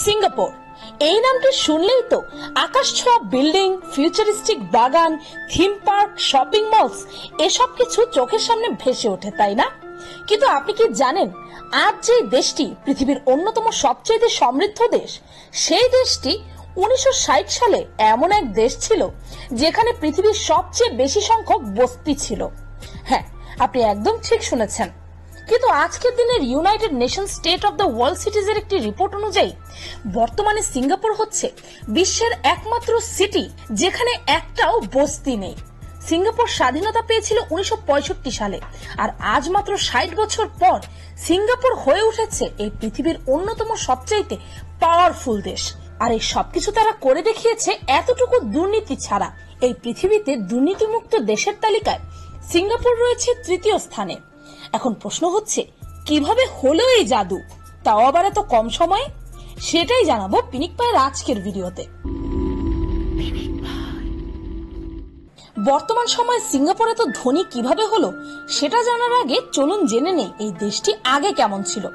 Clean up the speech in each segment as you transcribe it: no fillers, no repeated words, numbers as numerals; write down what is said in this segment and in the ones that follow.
Singapore এই নামটি শুনলেই তো আকাশ ছোঁয়া বিল্ডিং, ফিউচারিস্টিক বাগান, থিম পার্ক, শপিং মলস এসব কিছু চোখের সামনে ভেসে ওঠে, তাই না? কিন্তু আপনি কি জানেন আজ যে দেশটি পৃথিবীর অন্যতম সবচেয়ে সমৃদ্ধ দেশ, সেই দেশটি 1960 সালে এমন এক দেশ ছিল যেখানে পৃথিবীর সবচেয়ে বেশি সংখ্যক বস্তি ছিল। হ্যাঁ, আপনি একদম ঠিক শুনেছেন। কিন্তু আজকের দিনের United nation state of the world সিটিজ এর একটি রিপোর্ট অনুযায়ী বর্তমানে সিঙ্গাপুর হচ্ছে বিশ্বের একমাত্র সিটি যেখানে একটাও বস্তি নেই। সিঙ্গাপুর স্বাধীনতা পেয়েছিল 1965 সালে, আর আজ মাত্র 60 বছর পর সিঙ্গাপুর হয়ে উঠেছে এই পৃথিবীর অন্যতম সবচাইতে পাওয়ারফুল দেশ। আর এই সবকিছু তারা করে দেখিয়েছে এতটুকু দুর্নীতি ছাড়া। এই পৃথিবীতে দুর্নীতিমুক্ত দেশের তালিকায় সিঙ্গাপুর রয়েছে তৃতীয় স্থানে। এখন প্রশ্ন হচ্ছে, কিভাবে হলো এই জাদু, তাও আবার এত কম সময়ে? সেটাই জানাবো পিনিক পায়ের আজকের ভিডিওতে। বর্তমান সময়ে সিঙ্গাপুর এত ধনী কিভাবে হলো সেটা জানার আগে চলুন জেনে নেই এই দেশটি আগে কেমন ছিল।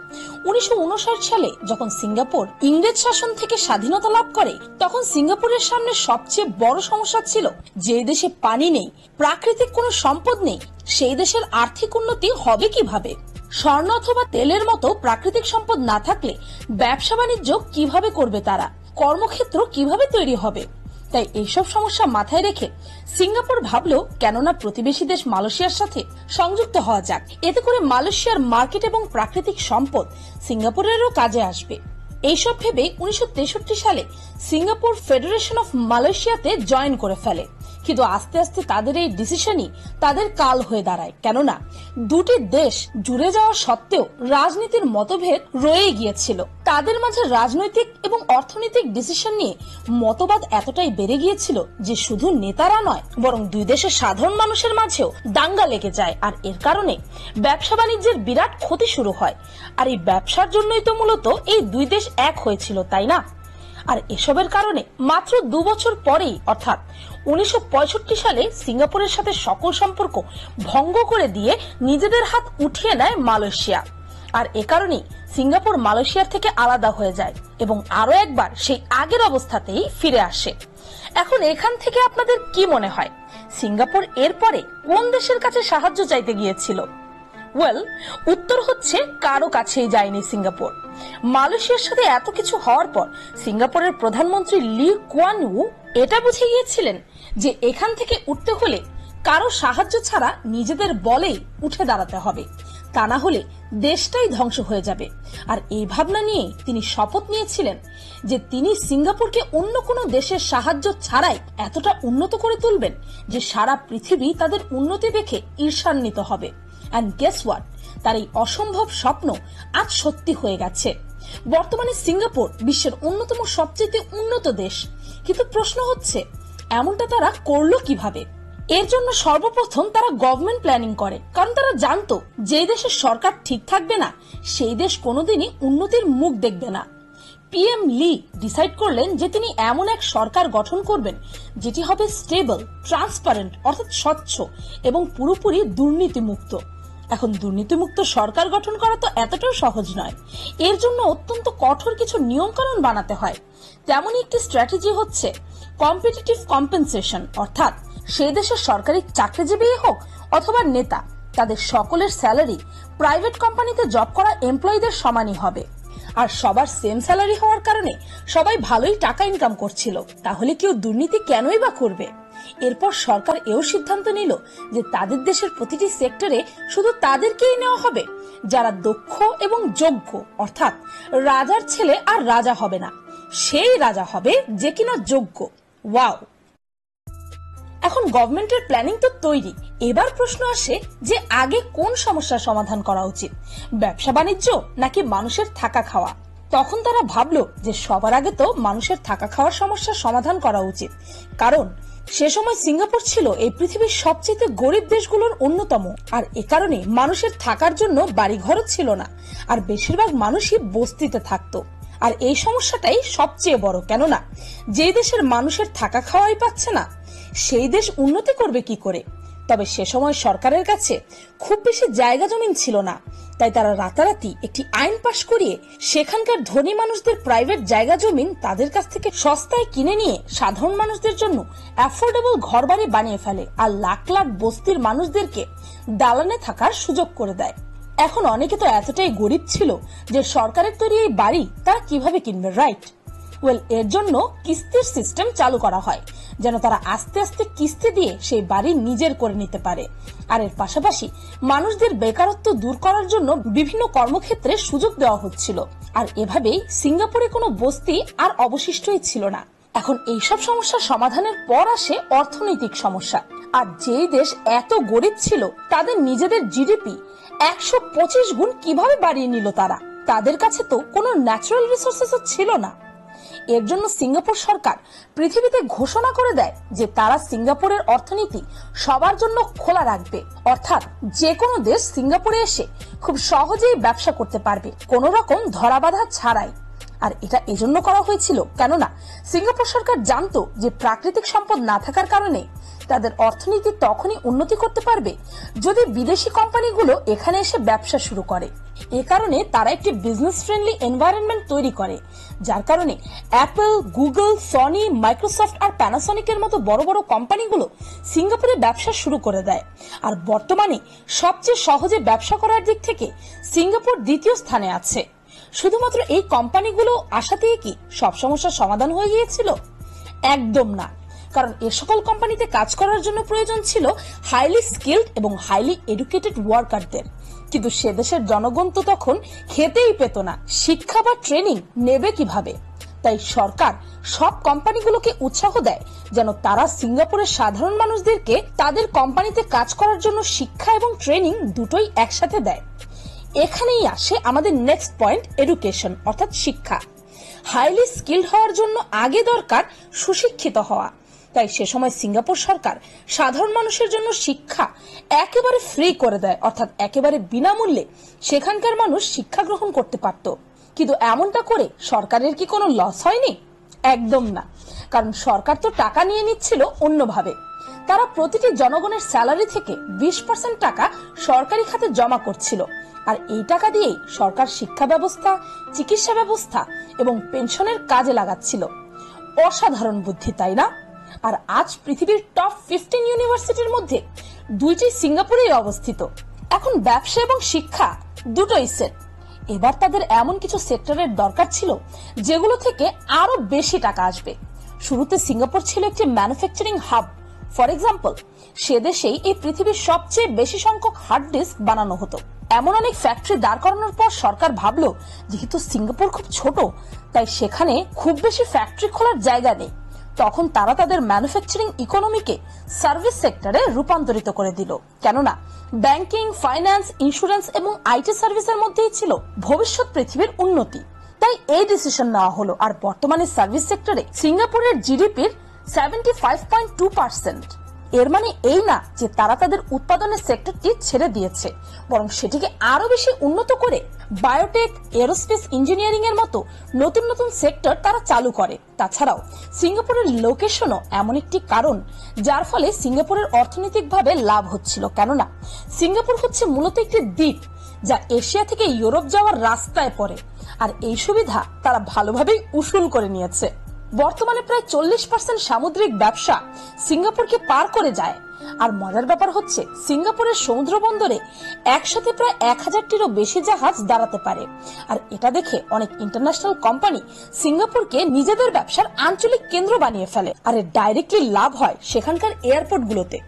1959 সালে যখন সিঙ্গাপুর ইংরেজ শাসন থেকে স্বাধীনতা লাভ করে, তখন সিঙ্গাপুরের সামনে সবচেয়ে বড় সমস্যা ছিল যে দেশে পানি নেই, প্রাকৃতিক কোনো সম্পদ নেই, সেই দেশের আর্থিক উন্নতি হবে কিভাবে? স্বর্ণ অথবা তেলের মতো প্রাকৃতিক সম্পদ না থাকলে ব্যবসা বাণিজ্য কিভাবে করবে তারা? কর্মক্ষেত্র কিভাবে তৈরি হবে? তাই এইসব সমস্যা মাথায় রেখে সিঙ্গাপুর ভাবলো কেননা প্রতিবেশী দেশ মালয়েশিয়ার সাথে সংযুক্ত হওয়া যাক, এতে করে মালয়েশিয়ার মার্কেট এবং প্রাকৃতিক সম্পদ সিঙ্গাপুরেরও কাজে আসবে। এইসব ভেবে 1963 সালে সিঙ্গাপুর ফেডারেশন অফ মালয়েশিয়াতে জয়েন করে ফেলে। কিন্তু আস্তে আস্তে তাদের এই ডিসিশনই তাদের কাল হয়ে দাঁড়ায়, কেননা দুটি দেশ জুড়ে যাওয়া সত্ত্বেও রাজনীতির মতভেদ রয়ে গিয়েছিল। তাদের মাঝে রাজনৈতিক এবং অর্থনৈতিক ডিসিশন নিয়ে মতবাদ এতটাই বেড়ে গিয়েছিল যে শুধু নেতারা নয়, বরং দুই দেশের সাধারণ মানুষের মাঝেও দাঙ্গা লেগে যায়। আর এর কারণে ব্যবসা বাণিজ্যের বিরাট ক্ষতি শুরু হয়। আর এই ব্যবসার জন্যই তো মূলত এই দুই দেশ এক হয়েছিল, তাই না? আর এসবের কারণে মাত্র 2 বছর পরেই অর্থাৎ 1965 সালে সিঙ্গাপুরের সাথে সকল সম্পর্ক ভঙ্গ করে দিয়ে নিজেদের হাত উঠিয়ে নেয় মালয়েশিয়া। আর এ কারণেই সিঙ্গাপুর মালয়েশিয়ার থেকে আলাদা হয়ে যায় এবং আরো একবার সেই আগের অবস্থাতেই ফিরে আসে। এখন এখান থেকে আপনাদের কি মনে হয়, সিঙ্গাপুর এরপরে কোন দেশের কাছে সাহায্য চাইতে গিয়েছিল? উত্তর হচ্ছে কারো কাছেই যায়নি সিঙ্গাপুর। মালয়েশিয়ার সাথে এত কিছু হওয়ার পর সিঙ্গাপুরের প্রধানমন্ত্রী লি কুয়ান ইউ এটা বুঝে গিয়েছিলেন যে এখান থেকে উঠতে হলে কারো সাহায্য ছাড়া নিজেদের বলেই উঠে দাঁড়াতে হবে, তা না হলে দেশটাই ধ্বংস হয়ে যাবে। আর এই ভাবনা নিয়ে তিনি শপথ নিয়েছিলেন যে তিনি সিঙ্গাপুরকে অন্য কোনো দেশের সাহায্য ছাড়াই এতটা উন্নত করে তুলবেন যে সারা পৃথিবী তাদের উন্নতি দেখে ঈর্ষান্বিত হবে। And guess what? তার এই অসম্ভব স্বপ্ন আজ সত্যি হয়ে গেছে। বর্তমানে সিঙ্গাপুর বিশ্বের অন্যতম সবচেয়ে উন্নত দেশ। কিন্তু প্রশ্ন হচ্ছে, এমনটা তারা করলো কিভাবে? এর জন্য সর্বপ্রথম তারা গভর্নমেন্ট প্ল্যানিং করে, কারণ তারা জানতো যে দেশের সরকার ঠিক থাকবে না সেই দেশ কোনোদিনই উন্নতির মুখ দেখবে না। পিএম লি ডিসাইড করলেন যে তিনি এমন এক সরকার গঠন করবেন যেটি হবে স্টেবল, ট্রান্সপারেন্ট অর্থাৎ স্বচ্ছ এবং পুরোপুরি দুর্নীতিমুক্ত। এখন দুর্নীতিমুক্ত সরকার গঠন করা তো এতটাও সহজ নয়, এর জন্য অত্যন্ত কঠোর কিছু নিয়ম কানুন বানাতে হয়। তেমনই একটি স্ট্র্যাটেজি হচ্ছে কম্পিটিটিভ কম্পেনসেশন, অর্থাৎ সেই দেশের সরকারি চাকরিজীবী হোক অথবা নেতা, তাদের সকলের স্যালারি প্রাইভেট কোম্পানিতে জব করা এমপ্লয়ীদের সমানই হবে। আর সবার সেম স্যালারি হওয়ার কারণে সবাই ভালোই টাকা ইনকাম করছিল, তাহলে কেউ দুর্নীতি কেনই বা করবে? এরপর সরকার এও সিদ্ধান্ত নিল যে তাদের দেশের প্রতিটি সেক্টরে শুধু তাদেরকেই নেওয়া হবে যারা দক্ষ এবং যোগ্য, অর্থাৎ রাজার ছেলে আর রাজা হবে না, সেই রাজা হবে যে কিনা যোগ্য। ওয়াও! এখন গভর্নমেন্টের প্ল্যানিং তো তৈরি, এবার প্রশ্ন আসে যে আগে কোন সমস্যার সমাধান করা উচিত, ব্যবসা বাণিজ্য নাকি মানুষের থাকা খাওয়া? তখন তারা ভাবলো যে সবার আগে তো মানুষের থাকা খাওয়ার সমস্যার সমাধান করা উচিত, কারণ সে সময় সিঙ্গাপুর ছিল এই পৃথিবীর সবচেয়ে গরিব দেশগুলোর অন্যতম। আর এ কারণে মানুষের থাকার জন্য বাড়িঘরও ছিল না, আর বেশিরভাগ মানুষই বস্তিতে থাকতো। আর এই সমস্যাটাই সবচেয়ে বড়, কেননা যে দেশের মানুষের থাকা খাওয়াই পাচ্ছে না সেই দেশ উন্নতি করবে কি করে? তবে সে সময় সরকারের কাছে খুব বেশি জায়গা জমিন ছিল না, তাই তারা রাতারাতি একটি আইন পাশ করিয়ে সেখানকার ধনী মানুষদের প্রাইভেট জায়গা জমিন তাদের কাছ থেকে সস্তায় কিনে নিয়ে সাধারণ মানুষদের জন্য অ্যাফোর্ডেবল ঘরবাড়ি বানিয়ে ফেলে আর লাখ লাখ বস্তির মানুষদেরকে দালানে থাকার সুযোগ করে দেয়। এখন অনেকে তো এতটাই গরিব ছিল যে সরকারের তৈরি এই বাড়ি তারা কিভাবে কিনবে, রাইট? এর জন্য কিস্তির সিস্টেম চালু করা হয় যেন তারা আস্তে আস্তে কিস্তি দিয়ে সেই বাড়ি নিজের করে নিতে পারে। আর এর পাশাপাশি মানুষদের বেকারত্ব দূর করার জন্য বিভিন্ন কর্মক্ষেত্রে সুযোগ দেওয়া হচ্ছিল। আর এভাবেই সিঙ্গাপুরে কোনো বস্তি আর অবশিষ্টই ছিল না। এখন এইসব সমস্যার সমাধানের পর আসে অর্থনৈতিক সমস্যা। আর যেই দেশ এত গরিব ছিল তাদের নিজেদের জিডিপি 125 গুণ কিভাবে বাড়িয়ে নিল তারা? তাদের কাছে তো কোনো ন্যাচারাল রিসোর্সেস ছিল না। এর জন্য সিঙ্গাপুর সরকার পৃথিবীতে ঘোষণা করে দেয় যে তারা সিঙ্গাপুরের অর্থনীতি সবার জন্য খোলা রাখবে, অর্থাৎ যে কোনো দেশ সিঙ্গাপুরে এসে খুব সহজেই ব্যবসা করতে পারবে কোনো রকম ধরাবাধা ছাড়াই। আর এটা এজন্য করা হয়েছিল কেননা সিঙ্গাপুর সরকার জানতো যে প্রাকৃতিক সম্পদ না থাকার কারণে তাদের অর্থনীতি তখনই উন্নতি করতে পারবে যদি বিদেশি কোম্পানিগুলো এখানে এসে ব্যবসা শুরু করে। এ কারণে তারা একটি বিজনেস ফ্রেন্ডলি এনভায়রনমেন্ট তৈরি করে, যার কারণে অ্যাপল, গুগল, সনি, মাইক্রোসফট আর প্যানাসনিকের মতো বড় বড় কোম্পানিগুলো সিঙ্গাপুরে ব্যবসা শুরু করে দেয়। আর বর্তমানে সবচেয়ে সহজে ব্যবসা করার দিক থেকে সিঙ্গাপুর দ্বিতীয় স্থানে আছে। শুধুমাত্র এই কোম্পানিগুলো আসাতেই কি সব সমস্যার সমাধান হয়ে গিয়েছিল? একদম না, কারণ এ সকল কোম্পানিতে কাজ করার জন্য প্রয়োজন ছিল হাইলি স্কিলড এবং হাইলি এডুকেটেড ওয়ার্কারদের। কিন্তু সে দেশের জনগণ তো তখন খেতেই পেত না, শিক্ষা বা ট্রেনিং নেবে কিভাবে? তাই সরকার সব কোম্পানিগুলোকে উৎসাহ দেয় যেন তারা সিঙ্গাপুরের সাধারণ মানুষদেরকে তাদের কোম্পানিতে কাজ করার জন্য শিক্ষা এবং ট্রেনিং দুটোই একসাথে দেয়। এখানেই আসে আমাদের নেক্সট পয়েন্ট, এডুকেশন অর্থাৎ শিক্ষা। হাইলি স্কিলড হওয়ার জন্য আগে দরকার সুশিক্ষিত হওয়া। তাই সে সময় সিঙ্গাপুর সরকার সাধারণ মানুষের জন্য শিক্ষা একেবারে ফ্রি করে দেয়, অর্থাৎ একেবারে বিনামূল্যে সেখানকার মানুষ শিক্ষা গ্রহণ করতে পারত। কিন্তু এমনটা করে সরকারের কি কোনো লস হয়নি? একদম না, কারণ সরকার তো টাকা নিয়ে নিচ্ছিল অন্যভাবে। তারা প্রতিটি জনগণের স্যালারি থেকে 20% টাকা সরকারি খাতে জমা করছিল। আর এই টাকা দিয়েই সরকার শিক্ষা ব্যবস্থা, চিকিৎসা ব্যবস্থা এবং পেনশনের কাজে লাগাচ্ছিল। অসাধারণ বুদ্ধি, তাই না? আর আজ পৃথিবীর টপ 15 ইউনিভার্সিটির মধ্যে 2টি সিঙ্গাপুরেই অবস্থিত। এখন ব্যবসা এবং শিক্ষা দুটোই সেট। এবার তাদের এমন কিছু সেক্টরের দরকার ছিল যেগুলো থেকে আরো বেশি টাকা আসবে। শুরুতে সিঙ্গাপুর ছিল একটি ম্যানুফ্যাকচারিং হাব। ফর এক্সাম্পল, সে দেশেই এই পৃথিবীর সবচেয়ে বেশি সংখ্যক হার্ড ডিস্ক বানানো হতো। এমন অনেক ফ্যাক্টরি দাঁড় করানোর পর সরকার ভাবলো যেহেতু সিঙ্গাপুর খুব ছোট, তাই সেখানে খুব বেশি ফ্যাক্টরি খোলার জায়গা নেই। তখন তারা তাদের ম্যানুফ্যাকচারিং ইকোনমিকে সার্ভিস সেক্টরে রূপান্তরিত করে দিল, কেননা ব্যাংকিং, ফাইন্যান্স, ইন্স্যুরেন্স এবং আইটি সার্ভিসের মধ্যেই ছিল ভবিষ্যৎ পৃথিবীর উন্নতি। তাই এই ডিসিশন নেওয়া হলো। আর বর্তমানে সার্ভিস সেক্টরে সিঙ্গাপুরের জিডিপির 75.2%। এর মানে এই না যে তারা তাদের উৎপাদনের সেক্টরটি ছেড়ে দিয়েছে, বরং সেটিকে আরো বেশি উন্নত করে বায়োটেক, এরোস্পেস ইঞ্জিনিয়ারিং এর মতো নতুন নতুন সেক্টর তারা চালু করে। তাছাড়াও সিঙ্গাপুরের লোকেশনও এমন একটি কারণ যার ফলে সিঙ্গাপুরের অর্থনৈতিকভাবে লাভ হচ্ছিল, কেননা সিঙ্গাপুর হচ্ছে মূলত একটি দ্বীপ যা এশিয়া থেকে ইউরোপ যাওয়ার রাস্তায় পড়ে। আর এই সুবিধা তারা ভালোভাবেই উসুল করে নিয়েছে। বর্তমানে প্রায় 40% সামুদ্রিক ব্যবসা সিঙ্গাপুরকে পার করে যায়। আর মজার ব্যাপার হচ্ছে সিঙ্গাপুরের সমুদ্র বন্দরে একসাথে প্রায় 1000টিরও বেশি জাহাজ দাঁড়াতে পারে। আর এটা দেখে অনেক ইন্টারন্যাশনাল কোম্পানি সিঙ্গাপুরকে নিজেদের ব্যবসার আঞ্চলিক কেন্দ্র বানিয়ে ফেলে। আর এর ডাইরেক্টলি লাভ হয় সেখানকার এয়ারপোর্ট গুলোতে।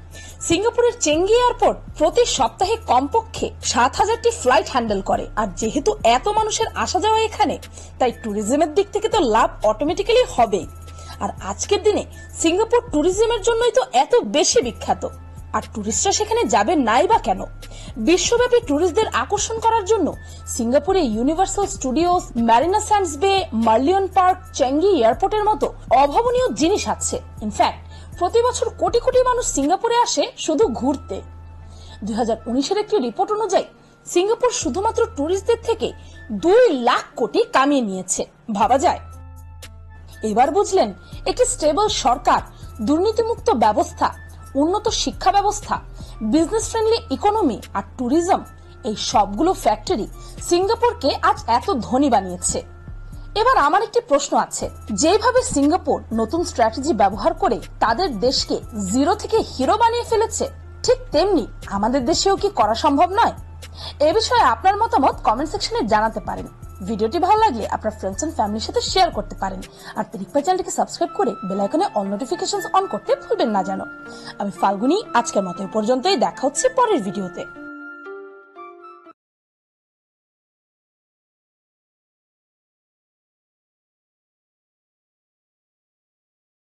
সিঙ্গাপুরের চেঙ্গি এয়ারপোর্ট প্রতি সপ্তাহে কমপক্ষে 7000টি ফ্লাইট হ্যান্ডেল করে। আর যেহেতু এত মানুষের আসা যাওয়া এখানে, তাই ট্যুরিজমের দিক থেকে তো লাভ অটোমেটিক্যালি হবেই। আর আজকের দিনে সিঙ্গাপুর ট্যুরিজমের জন্যই তো এত বেশি বিখ্যাত। আর ট্যুরিস্টরা সেখানে যাবে নাই বা কেন? বিশ্বব্যাপী ট্যুরিস্টদের আকর্ষণ করার জন্য সিঙ্গাপুরে ইউনিভার্সাল স্টুডিওস, মারিনা স্যান্ডস বে, মার্লিয়ন পার্ক, চেঙ্গি এয়ারপোর্টের মতো অভাবনীয় জিনিস আছে। ইনফ্যাক্ট প্রতি বছর কোটি কোটি মানুষ সিঙ্গাপুরে আসে শুধু ঘুরতে। 2019-এর একটি রিপোর্ট অনুযায়ী সিঙ্গাপুর শুধুমাত্র ট্যুরিস্টদের থেকে 2 লাখ কোটি কামিয়ে নিয়েছে। ভাবা যায়? এবার বুঝলেন একটি স্টেবল সরকার, দুর্নীতিমুক্ত ব্যবস্থা, উন্নত শিক্ষা ব্যবস্থা, বিজনেস ফ্রেন্ডলি ইকোনমি আর ট্যুরিজম, এই সবগুলো ফ্যাক্টরি সিঙ্গাপুরকে আজ এত ধনী বানিয়েছে। এবার আমার একটি প্রশ্ন আছে, যেভাবে সিঙ্গাপুর নতুন স্ট্র্যাটেজি ব্যবহার করে তাদের দেশকে জিরো থেকে হিরো বানিয়ে ফেলেছে, ঠিক তেমনি আমাদের দেশেও কি করা সম্ভব নয়? এ বিষয়ে আপনার মতামত কমেন্ট সেকশনে জানাতে পারেন। ভিডিওটি ভালো লাগলে আপনার ফ্রেন্ডস এন্ড ফ্যামিলির সাথে শেয়ার করতে পারেন। আর তেরিকপাই চ্যানেলটিকে সাবস্ক্রাইব করে বেল আইকনে অল নোটিফিকেশনস অন করতে ভুলবেন না যেন। আমি ফাল্গুনি, আজকের মতো এই পর্যন্তই। দেখা হচ্ছে পরের ভিডিওতে।